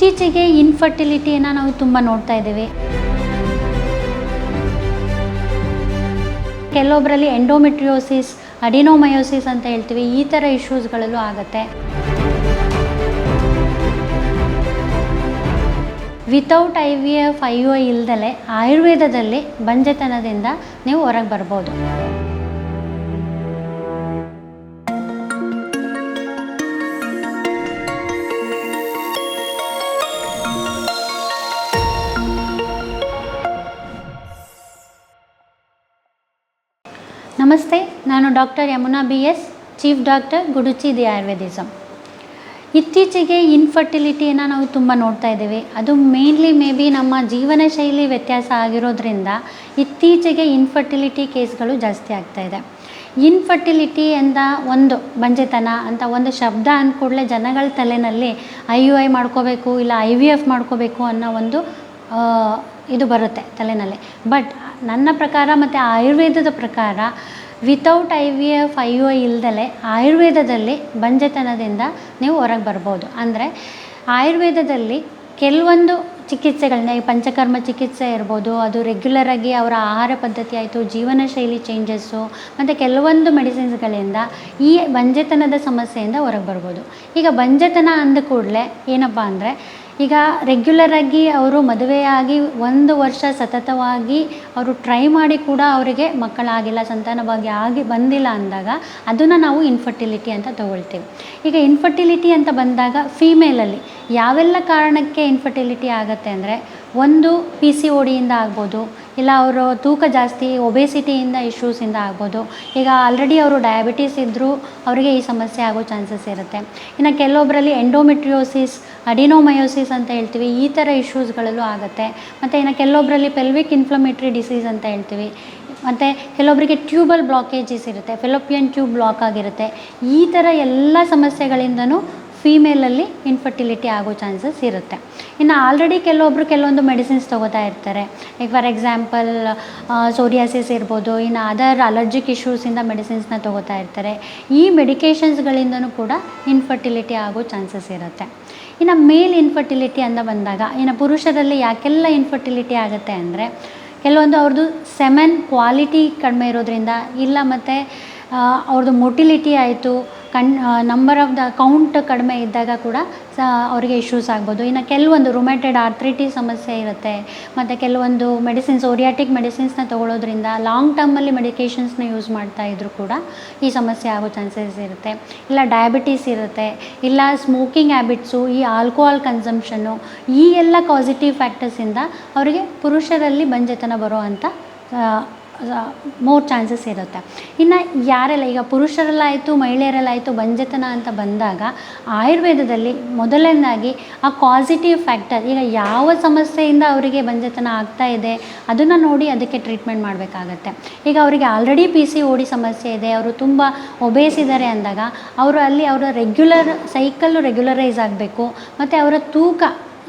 ಇತ್ತೀಚೆಗೆ ಇನ್ಫರ್ಟಿಲಿಟಿಯನ್ನು ನಾವು ತುಂಬ ನೋಡ್ತಾ ಇದ್ದೀವಿ. ಕೆಲವೊಬ್ಬರಲ್ಲಿ ಎಂಡೋಮೆಟ್ರಿಯೋಸಿಸ್, ಅಡಿನೋಮಯೋಸಿಸ್ ಅಂತ ಹೇಳ್ತೀವಿ, ಈ ಥರ ಇಶ್ಯೂಸ್ಗಳಲ್ಲೂ ಆಗುತ್ತೆ. ವಿತೌಟ್ IVF IUI ಇಲ್ದಲೆ ಆಯುರ್ವೇದದಲ್ಲಿ ಬಂಜೆತನದಿಂದ ನೀವು ಹೊರಗೆ ಬರ್ಬೋದು. ನಮಸ್ತೆ, ನಾನು doctor Yamuna BS, chief doctor, Guduchi the Ayurvedism. ಇತ್ತೀಚೆಗೆ ಇನ್ಫರ್ಟಿಲಿಟಿಯನ್ನು ನಾವು ತುಂಬ ನೋಡ್ತಾ ಇದ್ದೀವಿ. ಅದು ಮೇನ್ಲಿ ನಮ್ಮ ಜೀವನ ಶೈಲಿ ವ್ಯತ್ಯಾಸ ಆಗಿರೋದ್ರಿಂದ ಇತ್ತೀಚೆಗೆ ಇನ್ಫರ್ಟಿಲಿಟಿ ಕೇಸ್ಗಳು ಜಾಸ್ತಿ ಆಗ್ತಾಯಿದೆ. ಇನ್ಫರ್ಟಿಲಿಟಿ ಅಂತ ಒಂದು ಬಂಜೆತನ ಅಂತ ಒಂದು ಶಬ್ದ ಅಂದ ಕೂಡಲೇ ಜನಗಳ ತಲೆಯಲ್ಲಿ IUI ಮಾಡ್ಕೋಬೇಕು ಇಲ್ಲ IVF ಮಾಡ್ಕೋಬೇಕು ಅನ್ನೋ ಒಂದು ಇದು ಬರುತ್ತೆ ತಲೆಯಲ್ಲಿ. ಬಟ್ ನನ್ನ ಪ್ರಕಾರ ಮತ್ತು ಆಯುರ್ವೇದದ ಪ್ರಕಾರ ವಿತೌಟ್ IVF IUI ಇಲ್ದಲೆ ಆಯುರ್ವೇದದಲ್ಲಿ ಬಂಜೆತನದಿಂದ ನೀವು ಹೊರಗೆ ಬರ್ಬೋದು. ಅಂದರೆ ಆಯುರ್ವೇದದಲ್ಲಿ ಕೆಲವೊಂದು ಚಿಕಿತ್ಸೆಗಳನ್ನ, ಈ ಪಂಚಕರ್ಮ ಚಿಕಿತ್ಸೆ ಇರ್ಬೋದು, ಅದು ರೆಗ್ಯುಲರಾಗಿ ಅವರ ಆಹಾರ ಪದ್ಧತಿ ಆಯಿತು, ಜೀವನ ಶೈಲಿ ಚೇಂಜಸ್ಸು ಮತ್ತು ಕೆಲವೊಂದು ಮೆಡಿಸಿನ್ಸ್ಗಳಿಂದ ಈ ಬಂಜೆತನದ ಸಮಸ್ಯೆಯಿಂದ ಹೊರಗೆ ಬರ್ಬೋದು. ಈಗ ಬಂಜೆತನ ಅಂದ ಕೂಡಲೇ ಏನಪ್ಪ ಅಂದರೆ, ಈಗ ರೆಗ್ಯುಲರಾಗಿ ಅವರು ಮದುವೆಯಾಗಿ 1 ವರ್ಷ ಸತತವಾಗಿ ಅವರು ಟ್ರೈ ಮಾಡಿ ಕೂಡ ಅವರಿಗೆ ಮಕ್ಕಳಾಗಿಲ್ಲ, ಸಂತಾನಭಾಗ್ಯ ಆಗಿ ಬಂದಿಲ್ಲ ಅಂದಾಗ ಅದನ್ನು ನಾವು ಇನ್ಫರ್ಟಿಲಿಟಿ ಅಂತ ತಗೊಳ್ತೀವಿ. ಈಗ ಇನ್ಫರ್ಟಿಲಿಟಿ ಅಂತ ಬಂದಾಗ ಫೀಮೇಲಲ್ಲಿ ಯಾವೆಲ್ಲ ಕಾರಣಕ್ಕೆ ಇನ್ಫರ್ಟಿಲಿಟಿ ಆಗುತ್ತೆ ಅಂದರೆ, ಒಂದು PCODಯಿಂದ ಆಗ್ಬೋದು, ಇಲ್ಲ ಅವರು ತೂಕ ಜಾಸ್ತಿ ಒಬೇಸಿಟಿಯಿಂದ ಇಶ್ಯೂಸಿಂದ ಆಗ್ಬೋದು. ಈಗ ಆಲ್ರೆಡಿ ಅವರು ಡಯಾಬಿಟೀಸ್ ಇದ್ದರೂ ಅವರಿಗೆ ಈ ಸಮಸ್ಯೆ ಆಗೋ ಚಾನ್ಸಸ್ ಇರುತ್ತೆ. ಇನ್ನು ಕೆಲವೊಬ್ಬರಲ್ಲಿ ಎಂಡೋಮೆಟ್ರಿಯೋಸಿಸ್, ಅಡಿನೋಮಯೋಸಿಸ್ ಅಂತ ಹೇಳ್ತೀವಿ, ಈ ಥರ ಇಶ್ಯೂಸ್ಗಳಲ್ಲೂ ಆಗುತ್ತೆ. ಮತ್ತು ಇನ್ನು ಕೆಲವೊಬ್ಬರಲ್ಲಿ ಪೆಲ್ವಿಕ್ ಇನ್ಫ್ಲಮೇಟ್ರಿ ಡಿಸೀಸ್ ಅಂತ ಹೇಳ್ತೀವಿ. ಮತ್ತು ಕೆಲವೊಬ್ಬರಿಗೆ ಟ್ಯೂಬಲ್ ಬ್ಲಾಕೇಜಸ್ ಇರುತ್ತೆ, ಫೆಲೋಪಿಯನ್ ಟ್ಯೂಬ್ ಬ್ಲಾಕ್ ಆಗಿರುತ್ತೆ. ಈ ಥರ ಎಲ್ಲ ಸಮಸ್ಯೆಗಳಿಂದನೂ ಫೀಮೇಲಲ್ಲಿ ಇನ್ಫರ್ಟಿಲಿಟಿ ಆಗೋ ಚಾನ್ಸಸ್ ಇರುತ್ತೆ. ಇನ್ನು ಆಲ್ರೆಡಿ ಕೆಲವೊಂದು ಮೆಡಿಸಿನ್ಸ್ ತೊಗೋತಾ ಇರ್ತಾರೆ. ಈಗ ಫಾರ್ ಎಕ್ಸಾಂಪಲ್ ಸೋರಿಯಾಸಿಸ್ ಇರ್ಬೋದು, ಇನ್ನು ಅದರ್ ಅಲರ್ಜಿಕ್ ಇಶ್ಯೂಸಿಂದ ಮೆಡಿಸಿನ್ಸ್ನ ತೊಗೋತಾ ಇರ್ತಾರೆ. ಈ ಮೆಡಿಕೇಷನ್ಸ್ಗಳಿಂದನೂ ಕೂಡ ಇನ್ಫರ್ಟಿಲಿಟಿ ಆಗೋ ಚಾನ್ಸಸ್ ಇರುತ್ತೆ. ಇನ್ನು ಮೇಲ್ ಇನ್ಫರ್ಟಿಲಿಟಿ ಅಂತ ಬಂದಾಗ, ಇನ್ನು ಪುರುಷರಲ್ಲಿ ಯಾಕೆಲ್ಲ ಇನ್ಫರ್ಟಿಲಿಟಿ ಆಗುತ್ತೆ ಅಂದರೆ, ಕೆಲವೊಂದು ಅವ್ರದ್ದು ಸೆಮೆನ್ ಕ್ವಾಲಿಟಿ ಕಡಿಮೆ ಇರೋದ್ರಿಂದ, ಇಲ್ಲ ಮತ್ತು ಅವ್ರದ್ದು ಮೊಟಿಲಿಟಿ ಆಯಿತು, ನಂಬರ್ ಆಫ್ ದ ಕೌಂಟ್ ಕಡಿಮೆ ಇದ್ದಾಗ ಕೂಡ ಅವರಿಗೆ ಇಶ್ಯೂಸ್ ಆಗ್ಬೋದು. ಇನ್ನು ಕೆಲವೊಂದು ರುಮ್ಯಾಟೆಡ್ ಆರ್ಥ್ರೈಟಿಸ್ ಸಮಸ್ಯೆ ಇರುತ್ತೆ. ಮತ್ತು ಕೆಲವೊಂದು ಮೆಡಿಸಿನ್ಸ್, ಓರಿಯಾಟಿಕ್ ಮೆಡಿಸಿನ್ಸ್ನ ತೊಗೊಳ್ಳೋದ್ರಿಂದ ಲಾಂಗ್ ಟರ್ಮಲ್ಲಿ ಮೆಡಿಕೇಷನ್ಸ್ನ ಯೂಸ್ ಮಾಡ್ತಾಯಿದ್ರು ಕೂಡ ಈ ಸಮಸ್ಯೆ ಆಗೋ ಚಾನ್ಸಸ್ ಇರುತ್ತೆ. ಇಲ್ಲ ಡಯಾಬಿಟೀಸ್ ಇರುತ್ತೆ, ಇಲ್ಲ ಸ್ಮೋಕಿಂಗ್ ಹ್ಯಾಬಿಟ್ಸು, ಈ ಆಲ್ಕೋಹಾಲ್ ಕನ್ಸಂಪ್ಷನ್ನು, ಈ ಎಲ್ಲ ಪಾಸಿಟಿವ್ ಫ್ಯಾಕ್ಟರ್ಸಿಂದ ಅವರಿಗೆ ಪುರುಷರಲ್ಲಿ ಬಂಜೆತನ ಬರೋ ಅಂಥ ಮೋರ್ ಚಾನ್ಸಸ್ ಇರುತ್ತೆ. ಇನ್ನು ಯಾರೆಲ್ಲ, ಈಗ ಪುರುಷರಲ್ಲಾಯಿತು ಮಹಿಳೆಯರಲ್ಲಾಯಿತು ಬಂಜೆತನ ಅಂತ ಬಂದಾಗ ಆಯುರ್ವೇದದಲ್ಲಿ ಮೊದಲನೇದಾಗಿ ಆ ಪಾಸಿಟಿವ್ ಫ್ಯಾಕ್ಟರ್, ಈಗ ಯಾವ ಸಮಸ್ಯೆಯಿಂದ ಅವರಿಗೆ ಬಂಜೆತನ ಆಗ್ತಾ ಇದೆ ಅದನ್ನು ನೋಡಿ ಅದಕ್ಕೆ ಟ್ರೀಟ್ಮೆಂಟ್ ಮಾಡಬೇಕಾಗತ್ತೆ. ಈಗ ಅವರಿಗೆ ಆಲ್ರೆಡಿ PCOD ಸಮಸ್ಯೆ ಇದೆ, ಅವರು ತುಂಬ ಒಬೇಸ್ ಇದ್ದಾರೆ ಅಂದಾಗ ಅವರು ಅಲ್ಲಿ ಅವರ ಸೈಕಲ್ಲು ರೆಗ್ಯುಲರೈಸ್ ಆಗಬೇಕು. ಮತ್ತು ಅವರ ತೂಕ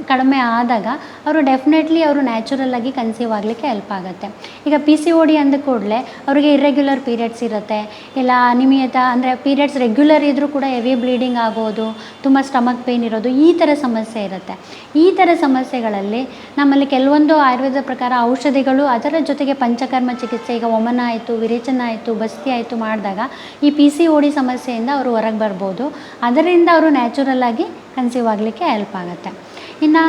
ಕಡಿಮೆ ಆದಾಗ ಅವರು ಡೆಫಿನೆಟ್ಲಿ ಅವರು ನ್ಯಾಚುರಲ್ಲಾಗಿ ಕನ್ಸೀವ್ ಆಗಲಿಕ್ಕೆ ಹೆಲ್ಪ್ ಆಗುತ್ತೆ. ಈಗ PCOD ಅಂದ ಕೂಡಲೇ ಅವರಿಗೆ ಇರ್ರೆಗ್ಯುಲರ್ ಪೀರಿಯಡ್ಸ್ ಇರುತ್ತೆ, ಇಲ್ಲ ಅನಿಮಿಯತ ಅಂದರೆ ಪೀರಿಯಡ್ಸ್ ರೆಗ್ಯುಲರ್ ಇದ್ದರೂ ಕೂಡ ಹೆವಿ ಬ್ಲೀಡಿಂಗ್ ಆಗೋದು, ತುಂಬ ಸ್ಟಮಕ್ ಪೇಯ್ನ್ ಇರೋದು, ಈ ಥರ ಸಮಸ್ಯೆ ಇರುತ್ತೆ. ಈ ಥರ ಸಮಸ್ಯೆಗಳಲ್ಲಿ ನಮ್ಮಲ್ಲಿ ಕೆಲವೊಂದು ಆಯುರ್ವೇದ ಪ್ರಕಾರ ಔಷಧಿಗಳು, ಅದರ ಜೊತೆಗೆ ಪಂಚಕರ್ಮ ಚಿಕಿತ್ಸೆ, ಈಗ ವಮನ ಆಯಿತು, ವಿರೇಚನ ಆಯಿತು, ಬಸ್ತಿ ಆಯಿತು ಮಾಡಿದಾಗ ಈ PCOD ಸಮಸ್ಯೆಯಿಂದ ಅವರು ಹೊರಗೆ ಬರ್ಬೋದು. ಅದರಿಂದ ಅವರು ನ್ಯಾಚುರಲ್ಲಾಗಿ ಕನ್ಸೀವ್ ಆಗಲಿಕ್ಕೆ ಹೆಲ್ಪ್ ಆಗುತ್ತೆ. ಇನ್ನು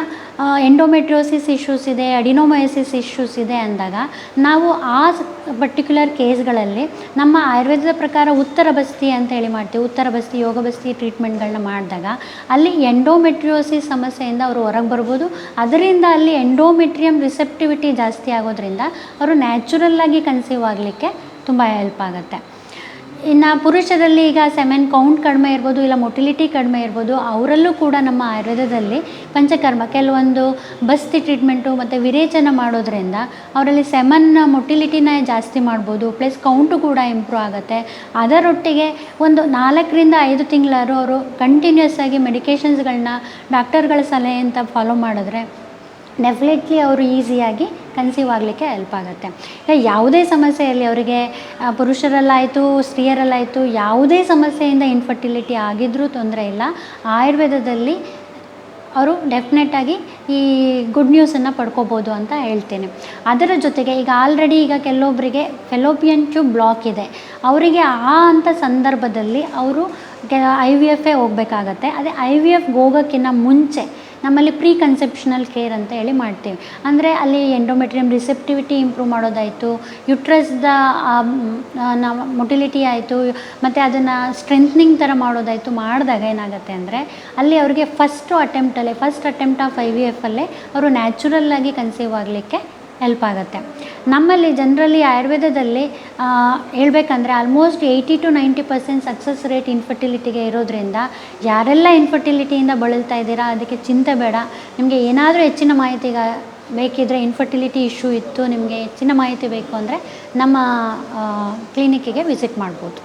ಎಂಡೋಮೆಟ್ರಿಯೋಸಿಸ್ ಇಶ್ಯೂಸ್ ಇದೆ, ಅಡಿನೋಮಯೋಸಿಸ್ ಇಶ್ಯೂಸ್ ಇದೆ ಅಂದಾಗ ನಾವು ಆ ಪರ್ಟಿಕ್ಯುಲರ್ ಕೇಸ್ಗಳಲ್ಲಿ ನಮ್ಮ ಆಯುರ್ವೇದದ ಪ್ರಕಾರ ಉತ್ತರ ಬಸ್ತಿ ಅಂತ ಹೇಳಿ ಮಾಡ್ತೀವಿ. ಉತ್ತರ ಬಸ್ತಿ, ಯೋಗ ಬಸ್ತಿ ಟ್ರೀಟ್ಮೆಂಟ್ಗಳನ್ನ ಮಾಡಿದಾಗ ಅಲ್ಲಿ ಎಂಡೋಮೆಟ್ರಿಯೋಸಿಸ್ ಸಮಸ್ಯೆಯಿಂದ ಅವರು ಹೊರಗೆ ಬರ್ಬೋದು. ಅದರಿಂದ ಅಲ್ಲಿ ಎಂಡೋಮೆಟ್ರಿಯಮ್ ರಿಸೆಪ್ಟಿವಿಟಿ ಜಾಸ್ತಿ ಆಗೋದ್ರಿಂದ ಅವರು ನ್ಯಾಚುರಲ್ಲಾಗಿ ಕನ್ಸೀವ್ ಆಗಲಿಕ್ಕೆ ತುಂಬ ಹೆಲ್ಪ್ ಆಗುತ್ತೆ. ಇನ್ನು ಪುರುಷರಲ್ಲಿ ಈಗ ಸೆಮೆನ್ ಕೌಂಟ್ ಕಡಿಮೆ ಇರ್ಬೋದು, ಇಲ್ಲ ಮೊಟಿಲಿಟಿ ಕಡಿಮೆ ಇರ್ಬೋದು, ಅವರಲ್ಲೂ ಕೂಡ ನಮ್ಮ ಆಯುರ್ವೇದದಲ್ಲಿ ಪಂಚಕರ್ಮ ಕೆಲವೊಂದು ಬಸ್ತಿ ಟ್ರೀಟ್ಮೆಂಟು ಮತ್ತು ವಿರೇಚನ ಮಾಡೋದ್ರಿಂದ ಅವರಲ್ಲಿ ಸೆಮನ್ ಮೊಟಿಲಿಟಿನ ಜಾಸ್ತಿ ಮಾಡ್ಬೋದು, ಪ್ಲಸ್ ಕೌಂಟು ಕೂಡ ಇಂಪ್ರೂವ್ ಆಗುತ್ತೆ. ಅದರೊಟ್ಟಿಗೆ ಒಂದು 4ರಿಂದ 5 ತಿಂಗಳಾದ್ರು ಅವರು ಕಂಟಿನ್ಯೂಸ್ ಆಗಿ ಮೆಡಿಕೇಷನ್ಸ್ಗಳನ್ನ ಡಾಕ್ಟರ್ಗಳ ಸಲಹೆ ಅಂತ ಫಾಲೋ ಮಾಡಿದ್ರೆ ಡೆಫಿನೆಟ್ಲಿ ಅವರು ಈಸಿಯಾಗಿ ಕನ್ಸೀವ್ ಆಗಲಿಕ್ಕೆ ಹೆಲ್ಪ್ ಆಗುತ್ತೆ. ಈಗ ಯಾವುದೇ ಸಮಸ್ಯೆಯಲ್ಲಿ ಅವರಿಗೆ ಪುರುಷರಲ್ಲಾಯಿತು ಸ್ತ್ರೀಯರಲ್ಲಾಯಿತು ಯಾವುದೇ ಸಮಸ್ಯೆಯಿಂದ ಇನ್ಫರ್ಟಿಲಿಟಿ ಆಗಿದ್ರೂ ತೊಂದರೆ ಇಲ್ಲ. ಆಯುರ್ವೇದದಲ್ಲಿ ಅವರು ಡೆಫಿನೆಟಾಗಿ ಈ ಗುಡ್ ನ್ಯೂಸನ್ನು ಪಡ್ಕೋಬೋದು ಅಂತ ಹೇಳ್ತೇನೆ. ಅದರ ಜೊತೆಗೆ ಈಗ ಆಲ್ರೆಡಿ ಈಗ ಕೆಲವೊಬ್ಬರಿಗೆ ಫೆಲೋಪಿಯನ್ ಟ್ಯೂಬ್ ಬ್ಲಾಕ್ ಇದೆ, ಅವರಿಗೆ ಅಂಥ ಸಂದರ್ಭದಲ್ಲಿ ಅವರು IVF ಹೋಗಬೇಕಾಗತ್ತೆ. ಅದೇ IVFಗೆ ಹೋಗೋಕ್ಕಿಂತ ಮುಂಚೆ ನಮ್ಮಲ್ಲಿ ಪ್ರೀ ಕನ್ಸೆಪ್ಷನಲ್ ಕೇರ್ ಅಂತ ಹೇಳಿ ಮಾಡ್ತೀವಿ. ಅಂದರೆ ಅಲ್ಲಿ ಎಂಡೋಮೆಟ್ರಿಯಮ್ ರಿಸೆಪ್ಟಿವಿಟಿ ಇಂಪ್ರೂವ್ ಮಾಡೋದಾಯಿತು, ಯುಟ್ರಸ್ದ ಮೊಟಿಲಿಟಿ ಆಯಿತು, ಮತ್ತು ಅದನ್ನು ಸ್ಟ್ರೆಂತ್ನಿಂಗ್ ಥರ ಮಾಡೋದಾಯಿತು. ಮಾಡಿದಾಗ ಏನಾಗುತ್ತೆ ಅಂದರೆ ಅಲ್ಲಿ ಅವರಿಗೆ ಫಸ್ಟ್ ಅಟೆಂಪ್ಟ್ ಆಫ್ IVF ಅಲ್ಲೇ ಅವರು ನ್ಯಾಚುರಲ್ಲಾಗಿ ಕನ್ಸೀವ್ ಆಗಲಿಕ್ಕೆ ಹೆಲ್ಪ್ ಆಗುತ್ತೆ. ನಮ್ಮಲ್ಲಿ ಜನರಲಿ ಆಯುರ್ವೇದದಲ್ಲಿ ಹೇಳ್ಬೇಕಂದ್ರೆ ಆಲ್ಮೋಸ್ಟ್ 80 to 90% ಸಕ್ಸಸ್ ರೇಟ್ ಇನ್ಫರ್ಟಿಲಿಟಿಗೆ ಇರೋದ್ರಿಂದ ಯಾರೆಲ್ಲ ಇನ್ಫರ್ಟಿಲಿಟಿಯಿಂದ ಬಳಲ್ತಾ ಇದ್ದೀರಾ ಅದಕ್ಕೆ ಚಿಂತೆ ಬೇಡ. ನಿಮಗೆ ಏನಾದರೂ ಹೆಚ್ಚಿನ ಮಾಹಿತಿ ಬೇಕಿದ್ದರೆ, ಇನ್ಫರ್ಟಿಲಿಟಿ ಇಶ್ಯೂ ಇತ್ತು, ನಿಮಗೆ ಹೆಚ್ಚಿನ ಮಾಹಿತಿ ಬೇಕು ಅಂದರೆ ನಮ್ಮ ಕ್ಲಿನಿಕ್ಕಿಗೆ ವಿಸಿಟ್ ಮಾಡ್ಬೋದು.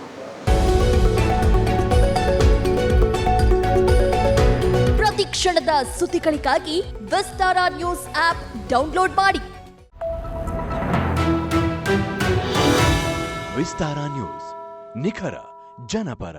ಪ್ರತಿ ಕ್ಷಣದ ಸುದ್ದಿಗಳಿಗಾಗಿ ವಿಸ್ತಾರ ನ್ಯೂಸ್ ಆಪ್ ಡೌನ್ಲೋಡ್ ಮಾಡಿ. ವಿಸ್ತಾರ ನ್ಯೂಸ್, ನಿಖರ ಜನಪರ.